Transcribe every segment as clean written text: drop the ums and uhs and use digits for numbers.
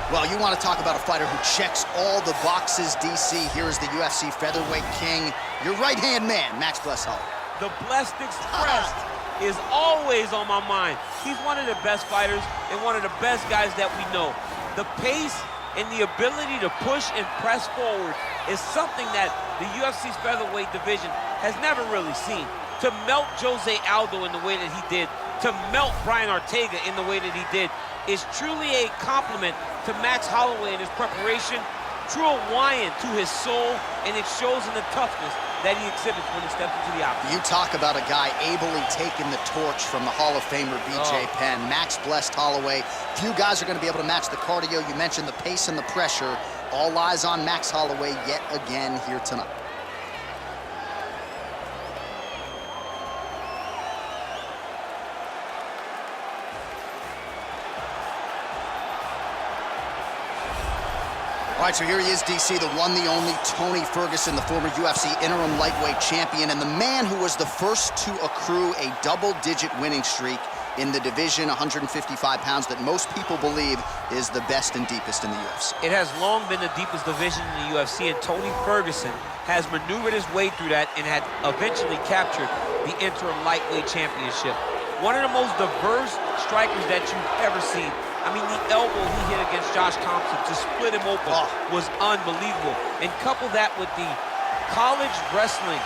Well, you want to talk about a fighter who checks all the boxes, DC. Here is the UFC featherweight king, your right-hand man, Max Holloway. The Blessed Express is always on my mind. He's one of the best fighters and one of the best guys that we know. The pace and the ability to push and press forward is something that the UFC's featherweight division has never really seen. To melt Jose Aldo in the way that he did, to melt Brian Ortega in the way that he did, is truly a compliment to Max Holloway and his preparation, true Hawaiian to his soul, and it shows in the toughness that he exhibits when he steps into the octagon. You talk about a guy ably taking the torch from the Hall of Famer BJ Penn. Max Blessed Holloway. Few guys are going to be able to match the cardio. You mentioned the pace and the pressure. All eyes on Max Holloway yet again here tonight. All right, so here he is, DC, the one, the only, Tonie Ferguson, the former UFC interim lightweight champion, and the man who was the first to accrue a double-digit winning streak in the division, 155 pounds, that most people believe is the best and deepest in the UFC. It has long been the deepest division in the UFC, and Tonie Ferguson has maneuvered his way through that and had eventually captured the interim lightweight championship. One of the most diverse strikers that you've ever seen. I mean, the elbow he hit against Josh Thompson to split him open was unbelievable. And couple that with the college wrestling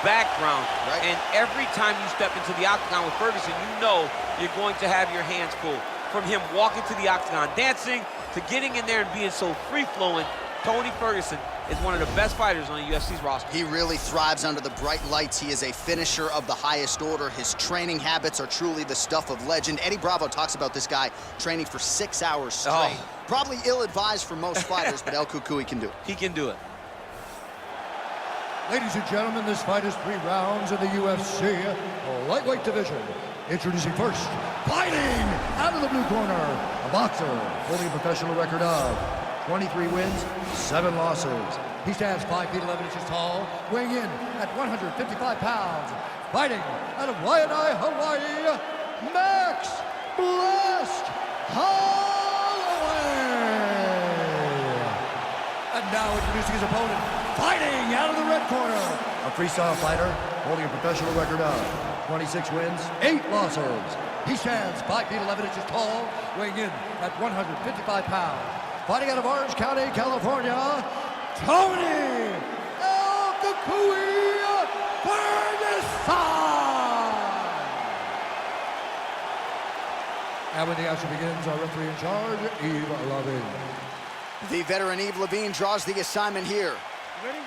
background, and every time you step into the octagon with Ferguson, you know you're going to have your hands full. From him walking to the octagon dancing, to getting in there and being so free-flowing, Tonie Ferguson is one of the best fighters on the UFC's roster. He really thrives under the bright lights. He is a finisher of the highest order. His training habits are truly the stuff of legend. Eddie Bravo talks about this guy training for 6 hours straight. Probably ill-advised for most fighters, but El Cucuy can do it. He can do it. Ladies and gentlemen, this fight is 3 rounds in the UFC lightweight division. Introducing first, fighting out of the blue corner, a boxer holding a professional record of 23 wins, 7 losses. He stands 5 feet 11 inches tall, weighing in at 155 pounds. Fighting out of Waianae, Hawaii, Max Blessed Holloway. And now introducing his opponent, fighting out of the red corner, a freestyle fighter holding a professional record of 26 wins, 8 losses. He stands 5 feet 11 inches tall, weighing in at 155 pounds. Fighting out of Orange County, California, Tonie El Cucuy Ferguson. And when the action begins, our referee in charge, Yves Lavigne. The veteran Yves Lavigne draws the assignment here. Ready?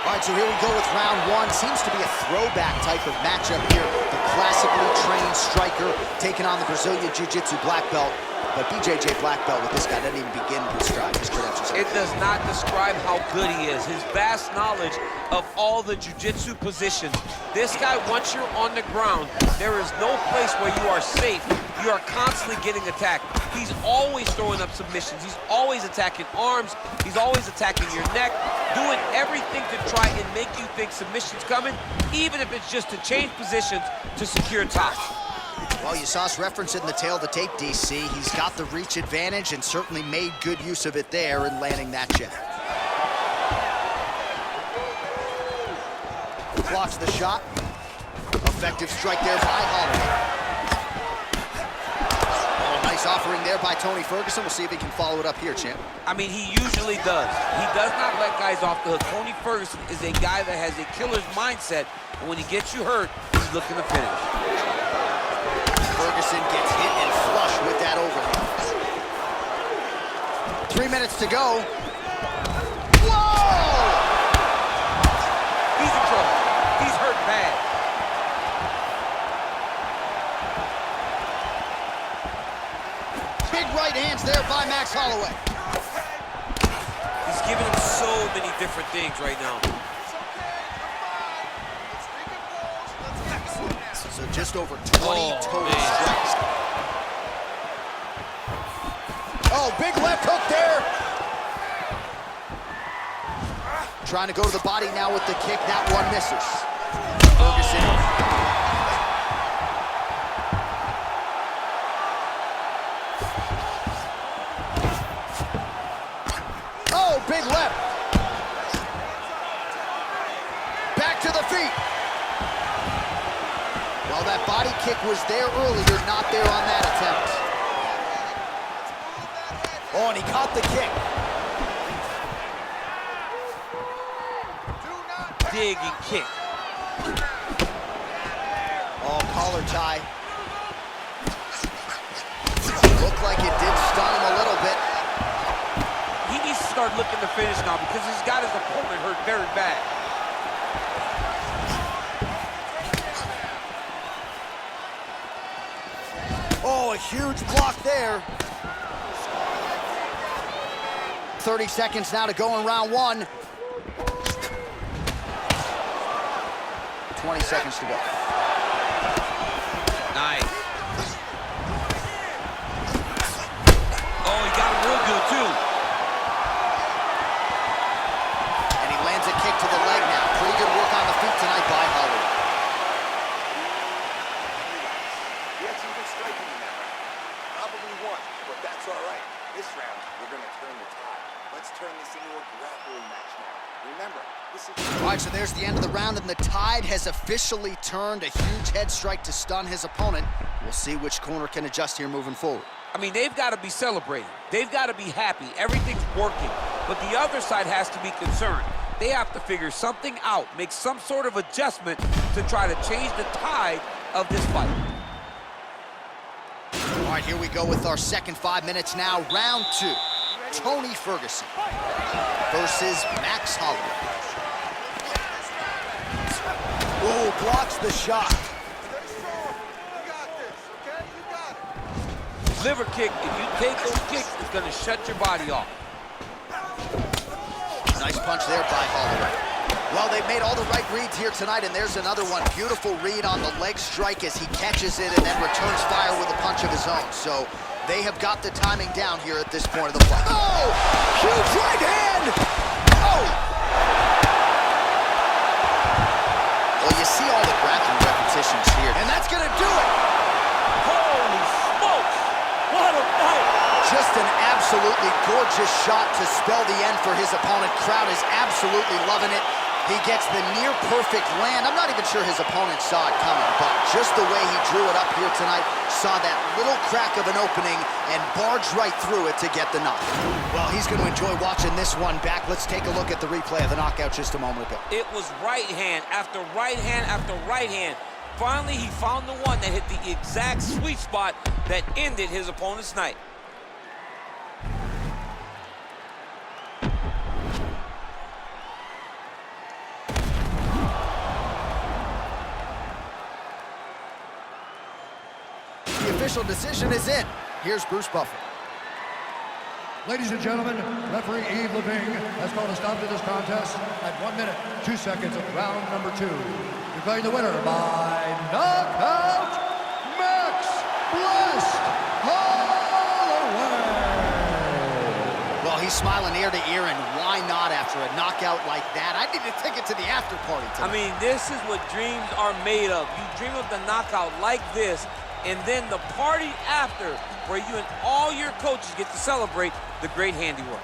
All right, so here we go with round 1. Seems to be a throwback type of matchup here. The classically trained striker taking on the Brazilian Jiu-Jitsu black belt. But BJJ black belt with this guy doesn't even begin to describe his credentials. It does not describe how good he is. His vast knowledge of all the jiu-jitsu positions. This guy, once you're on the ground, there is no place where you are safe. You are constantly getting attacked. He's always throwing up submissions. He's always attacking arms. He's always attacking your neck, doing everything to try and make you think submission's coming, even if it's just to change positions to secure top. Well, you saw us reference it in the tail of the tape, DC. He's got the reach advantage and certainly made good use of it there in landing that jab. Blocks the shot. Effective strike there by Holloway. Oh, nice offering there by Tonie Ferguson. We'll see if he can follow it up here, champ. I mean, he usually does. He does not let guys off the hook. Tonie Ferguson is a guy that has a killer's mindset, and when he gets you hurt, he's looking to finish. Ferguson gets hit and flush with that overhand. 3 minutes to go. Whoa! He's in trouble. He's hurt bad. Big right hands there by Max Holloway. He's giving him so many different things right now. So just over 20 total strikes. Oh, Oh, big left hook there. Trying to go to the body now with the kick. That one misses. Ferguson. Oh, big left. Back to the feet. Well, that body kick was there earlier, not there on that attempt. Oh, and he caught the kick. Dig and kick. Oh, collar tie. Looked like it did stun him a little bit. He needs to start looking to finish now because he's got his opponent hurt very bad. Oh, a huge block there. 30 seconds now to go in round one. 20 seconds to go. Nice. Oh, he got him real good, too. And he lands a kick to the leg now. Pretty good work on the feet tonight by Hollow. We had some good striking in that round. Probably won, but that's all right. This round, we're going to turn the tide. Let's turn this into a grappling match now. Remember, this is... All right, so there's the end of the round, and the tide has officially turned. A huge head strike to stun his opponent. We'll see which corner can adjust here moving forward. I mean, they've got to be celebrating. They've got to be happy. Everything's working. But the other side has to be concerned. They have to figure something out, make some sort of adjustment to try to change the tide of this fight. All right, here we go with our second 5 minutes now. Round two. Toни Ferguson versus Max Holloweay. Ooh, blocks the shot. Liver kick, if you take those kicks, it's going to shut your body off. Nice punch there by Holloway. Well, they've made all the right reads here tonight, and there's another one. Beautiful read on the leg strike as he catches it and then returns fire with a punch of his own. So they have got the timing down here at this point of the fight. Oh! Huge right hand! Oh! Well, you see all the grappling repetitions here, and that's gonna do it! Holy smokes! What a fight! Just an absolutely gorgeous shot to spell the end for his opponent. Crowd is absolutely loving it. He gets the near-perfect land. I'm not even sure his opponent saw it coming, but just the way he drew it up here tonight, saw that little crack of an opening and barged right through it to get the knock. Well, he's going to enjoy watching this one back. Let's take a look at the replay of the knockout just a moment ago. It was right hand after right hand after right hand. Finally, he found the one that hit the exact sweet spot that ended his opponent's night. The official decision is in. Here's Bruce Buffer. Ladies and gentlemen, referee Yves Leving has called a stop to this contest at 1 minute, 2 seconds of round number 2. Declaring the winner by knockout, Max Holloway. Well, he's smiling ear to ear, and why not after a knockout like that? I need to take it to the after party tonight. I mean, this is what dreams are made of. You dream of the knockout like this, and then the party after, where you and all your coaches get to celebrate the great handiwork.